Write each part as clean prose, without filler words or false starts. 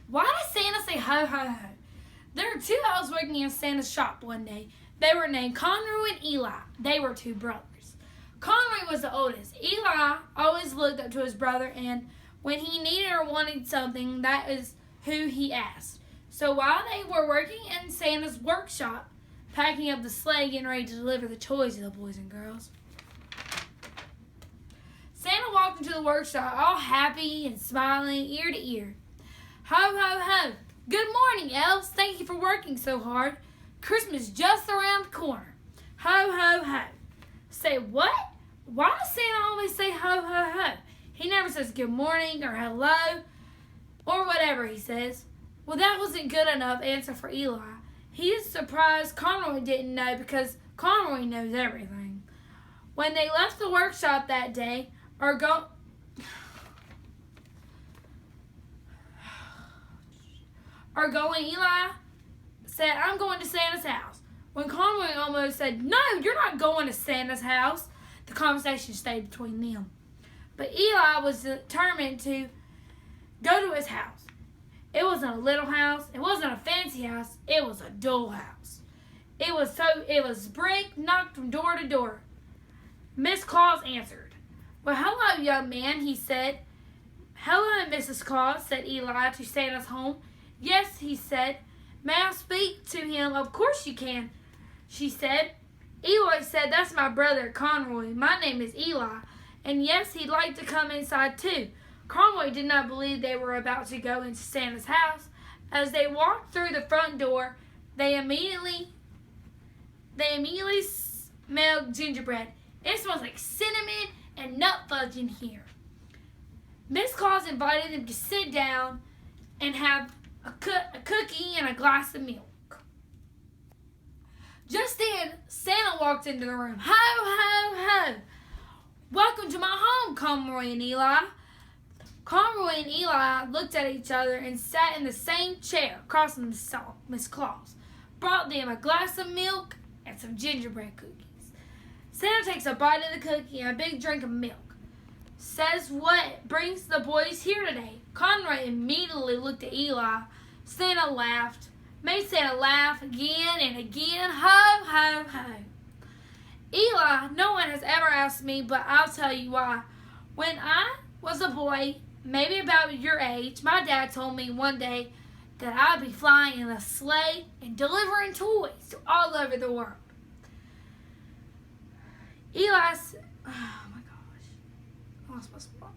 Why does Santa say ho, ho, ho? There were two elves working in Santa's shop one day. They were named Conroy and Eli. They were two brothers. Conroy was the oldest. Eli always looked up to his brother, and when he needed or wanted something, that is who he asked. So while they were working in Santa's workshop, packing up the sleigh, getting ready to deliver the toys to the boys and girls, Santa walked into the workshop all happy and smiling ear to ear. Ho, ho, ho. Good morning, elves. Thank you for working so hard. Christmas just around the corner. Ho, ho, ho. Say what? Why does Santa always say ho, ho, ho? He never says good morning or hello or whatever he says. Well, that wasn't good enough answer for Eli. He is surprised Conroy didn't know because Conroy knows everything. When they left the workshop that day, Eli said, I'm going to Santa's house. When Conroy almost said, no, you're not going to Santa's house, the conversation stayed between them. But Eli was determined to go to his house. It wasn't a little house. It wasn't a fancy house. It was a dull house. It was brick, knocked from door to door. Miss Claus answered. Well, hello, young man, he said. Hello, Mrs. Claus, said Eli to Santa's home. Yes, he said. May I speak to him? Of course you can, she said. Eli said, that's my brother, Conroy. My name is Eli. And yes, he'd like to come inside too. Conroy did not believe they were about to go into Santa's house. As they walked through the front door, they immediately smelled gingerbread. It smells like cinnamon and nut fudge in here. Miss Claus invited them to sit down and have a cookie and a glass of milk. Just then, Santa walked into the room. Ho, ho, ho! Welcome to my home, Conroy and Eli. Conroy and Eli looked at each other and sat in the same chair across from Miss Claus. Brought them a glass of milk and some gingerbread cookies. Santa takes a bite of the cookie and a big drink of milk. Says what brings the boys here today. Conroy immediately looked at Eli. Santa laughed. Made Santa laugh again and again. Ho, ho, ho. Eli, no one has ever asked me, but I'll tell you why. When I was a boy, maybe about your age, my dad told me one day that I'd be flying in a sleigh and delivering toys to all over the world. Eli said, oh my gosh, I lost my spot.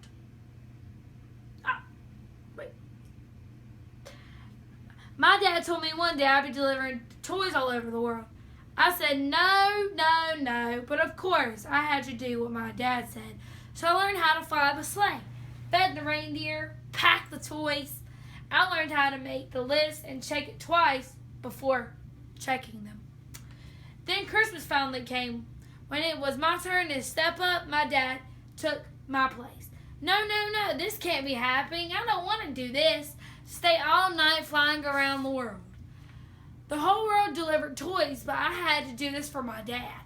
Wait. My dad told me one day I'd be delivering toys all over the world. I said, no, no, no, but of course I had to do what my dad said. So I learned how to fly the sleigh, fed the reindeer, packed the toys. I learned how to make the list and check it twice before checking them. Then Christmas finally came. When it was my turn to step up, my dad took my place. No, no, no, this can't be happening. I don't want to do this. Stay all night flying around the world. The whole world delivered toys, but I had to do this for my dad.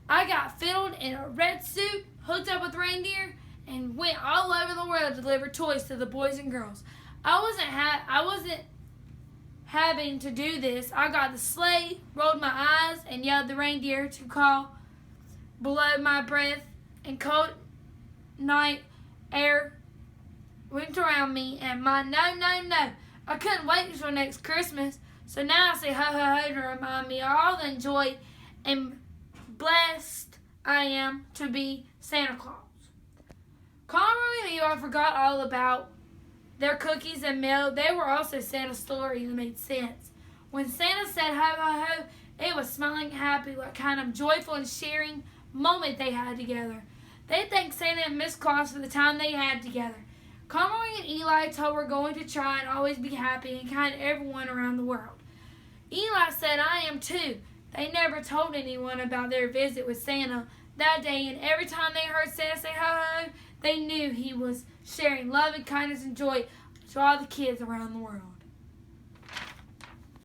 I got fitted in a red suit, hooked up with reindeer, and went all over the world to deliver toys to the boys and girls. I wasn't having to do this. I got the sleigh, rolled my eyes, and yelled at the reindeer to call below my breath, and cold night air went around me, and my no, no, no. I couldn't wait until next Christmas. So now I say ho, ho, ho to remind me of all the joy and blessed I am to be Santa Claus. Conroy and Eli forgot all about their cookies and milk. They were also Santa's stories that made sense. When Santa said ho, ho, ho, it was smiling happy, what kind of joyful and sharing moment they had together. They thanked Santa and Miss Claus for the time they had together. Conroy and Eli told we're going to try and always be happy and kind to everyone around the world. Eli said, I am too. They never told anyone about their visit with Santa that day, and every time they heard Santa say ho, ho, they knew he was sharing love and kindness and joy to all the kids around the world.